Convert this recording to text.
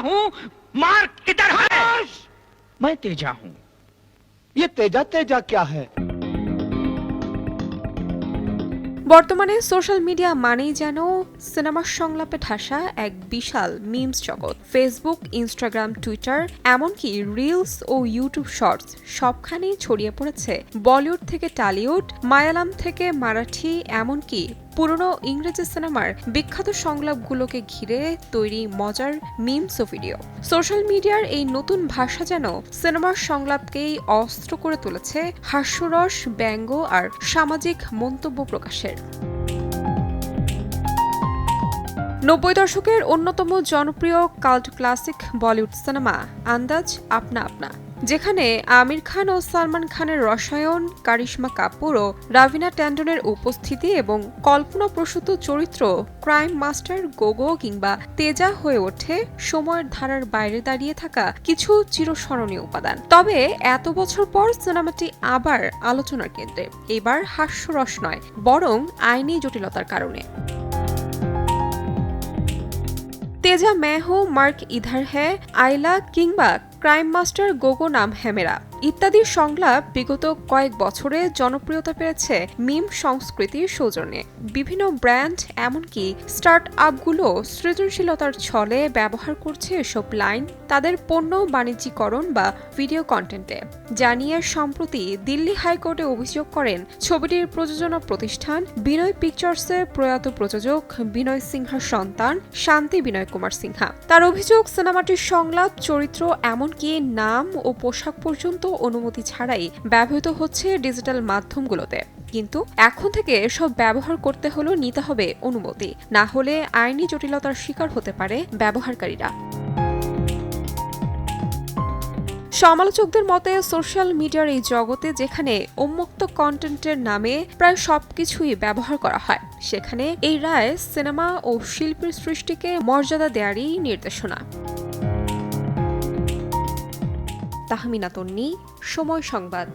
हूँ। मार्क किधर है? मैं तेजा हूँ। ये तेजा तेजा क्या है? বর্তমানে সোশ্যাল মিডিয়া মানেই যেন সিনেমার সংলাপে ঠাসা এক বিশাল মিমস জগৎ। ফেসবুক, ইনস্টাগ্রাম, টুইটার, এমনকি রিলস ও ইউটিউব শর্টস সবখানেই ছড়িয়ে পড়েছে বলিউড থেকে টলিউড, মায়ালাম থেকে মারাঠি, এমনকি পুরনো ইংরেজি সিনেমার বিখ্যাত সংলাপগুলোকে ঘিরে তৈরি মজার মিমস ও ভিডিও। সোশ্যাল মিডিয়ার এই নতুন ভাষা যেন সিনেমার সংলাপকেই অস্ত্র করে তুলেছে হাস্যরস, ব্যঙ্গ আর সামাজিক মন্তব্য প্রকাশের। ৯০ দশকের অন্যতম জনপ্রিয় কাল্ট ক্লাসিক বলিউড সিনেমা আন্দাজ আপনা আপনা, যেখানে আমির খান ও সালমান খানের রসায়ন, কারিশমা কাপুর ও রাভিনা ট্যান্ডনের উপস্থিতি এবং কল্পনাপ্রসূত চরিত্র ক্রাইম মাস্টার গোগো কিংবা তেজা হয়ে ওঠে সময়ের ধারার বাইরে দাঁড়িয়ে থাকা কিছু চিরস্মরণীয় উপাদান। তবে এত বছর পর সিনেমাটি আবার আলোচনার কেন্দ্রে, এবার হাস্যরস নয়, বরং আইনি জটিলতার কারণে। তেজা मैं हूं, মার্ক ইধার হ্যায়, আইলা কিংবা ক্রাইম মাস্টার গোগো নাম है मेरा ইত্যাদি সংলাপ বিগত কয়েক বছরে জনপ্রিয়তা পেয়েছে মিম সংস্কৃতির সৌজন্যে। বিভিন্ন ব্র্যান্ড, এমনকি স্টার্ট আপগুলো সৃজনশীলতার ছলে ব্যবহার করছে এসব লাইন তাদের পণ্য বাণিজ্যিকরণ বা ভিডিও কন্টেন্টে। জানিয়ে সম্প্রতি দিল্লি হাইকোর্টে অভিযোগ করেন ছবিটির প্রযোজনা প্রতিষ্ঠান বিনয় পিকচার্সের প্রয়াত প্রযোজক বিনয় সিনহার সন্তান শান্তি বিনয় কুমার সিনহা। তার অভিযোগ, সিনেমাটির সংলাপ, চরিত্র, এমনকি নাম ও পোশাক পর্যন্ত অনুমতি ছাড়াই ব্যবহৃত হচ্ছে ডিজিটাল মাধ্যমগুলোতে। কিন্তু এখন থেকে এসব ব্যবহার করতে হলেও নিতে হবে অনুমতি, না হলে আইনি জটিলতার শিকার হতে পারে ব্যবহারকারীরা। সমালোচকদের মতে সোশ্যাল মিডিয়ার এই জগতে যেখানে উন্মুক্ত কন্টেন্টের নামে প্রায় সবকিছুই ব্যবহার করা হয়, সেখানে এই রায় সিনেমা ও শিল্পীর সৃষ্টিকে মর্যাদা দেওয়ারই নির্দেশনা। তাহমিনা তন্নি, সময় সংবাদ।